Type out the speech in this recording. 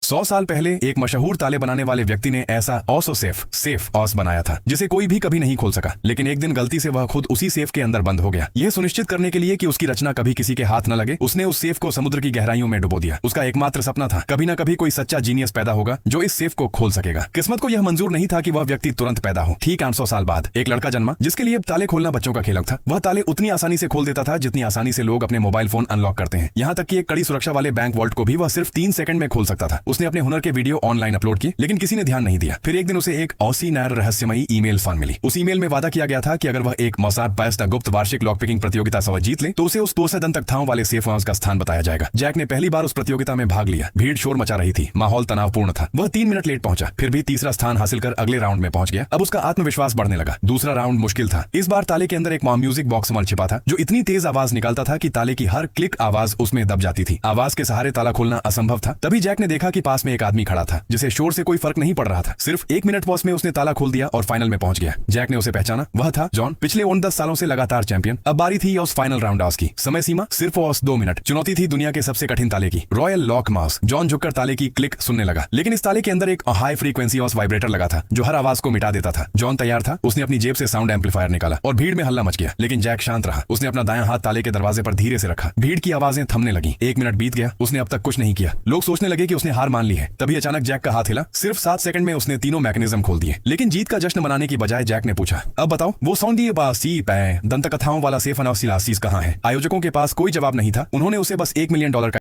100 साल पहले एक मशहूर ताले बनाने वाले व्यक्ति ने ऐसा ऑसो सेफ ऑस बनाया था जिसे कोई भी कभी नहीं खोल सका। लेकिन एक दिन गलती से वह खुद उसी सेफ के अंदर बंद हो गया। यह सुनिश्चित करने के लिए कि उसकी रचना कभी किसी के हाथ न लगे, उसने उस सेफ को समुद्र की गहराइयों में डुबो दिया। उसका एकमात्र सपना था कभी न कभी कोई सच्चा जीनियस पैदा होगा जो इस सेफ को खोल सकेगा। किस्मत को यह मंजूर नहीं था कि वह व्यक्ति तुरंत पैदा हो। ठीक 800 साल बाद एक लड़का जन्मा जिसके लिए ताले खोलना बच्चों का खेल था। वह ताले उतनी आसानी से खोल देता था जितनी आसानी से लोग अपने मोबाइल फोन अनलॉक करते हैं। यहाँ तक कि एक कड़ी सुरक्षा वाले बैंक वॉल्ट को भी वह सिर्फ 3 सेकंड में खोल सकता था। उसने अपने हुनर के वीडियो ऑनलाइन अपलोड किए लेकिन किसी ने ध्यान नहीं दिया। फिर एक दिन उसे एक ऑसी नैर रहस्यमयी ईमेल फॉर्म मिली। उस ईमेल में वादा किया गया था कि अगर वह एक मोसाद बेस्ट गुप्त वार्षिक लॉक पिकिंग प्रतियोगिता सवा जीत ले तो उसे उस पोसेडन तक थाव वाले सेफ हाउस का स्थान बताया जाएगा। जैक ने पहली बार उस प्रतियोगिता में भाग लिया। भीड़ शोर मचा रही थी, माहौल तनावपूर्ण था। वह 3 मिनट लेट पहुंचा, फिर भी तीसरा स्थान हासिल कर अगले राउंड में पहुंच गया। अब उसका आत्मविश्वास बढ़ने लगा। दूसरा राउंड मुश्किल था। इस बार ताले के अंदर एक म्यूजिक बॉक्स मल छिपा था जो इतनी तेज आवाज निकालता था कि ताले की हर क्लिक आवाज उसमें दब जाती थी। आवाज के सहारे ताला खोलना असंभव था। तभी जैक ने देखा कि पास में एक आदमी खड़ा था जिसे शोर से कोई फर्क नहीं पड़ रहा था। सिर्फ 1 मिनट पॉज में उसने ताला खोल दिया और फाइनल में पहुंच गया। जैक ने उसे पहचाना। वह था जॉन, पिछले 10 सालों से लगातार चैंपियन। अब बारी थी उस फाइनल राउंड ऑस की। समय सीमा सिर्फ 2 मिनट। चुनौती थी दुनिया के सबसे कठिन ताले की, रॉयल लॉक माउस। जॉन झुककर ताले की क्लिक सुनने लगा, लेकिन इस ताले के अंदर एक हाई फ्रीक्वेंसी ऑस वाइब्रेटर लगा था जो हर आवाज को मिटा देता था। जॉन तैयार था। उसने अपनी जेब से साउंड एम्पलीफायर निकाला और भीड़ में हल्ला मच गया। लेकिन जैक शांत रहा। उसने अपना दायां हाथ ताले के दरवाजे पर धीरे से रखा। भीड़ की आवाजें थमने लगी। 1 मिनट बीत गया। उसने अब तक कुछ नहीं किया। लोग सोचने लगे कि उसने हार मान ली है। तभी अचानक जैक का हाथ हिला। सिर्फ 7 सेकंड में उसने तीनों मैकेनिज्म खोल दिए। लेकिन जीत का जश्न मनाने की बजाय जैक ने पूछा, अब बताओ वो सौंदी बासी पै दंत कथाओं वाला सेफ अनाउसिलासीस कहाँ है? आयोजकों के पास कोई जवाब नहीं था। उन्होंने उसे बस $1 मिलियन का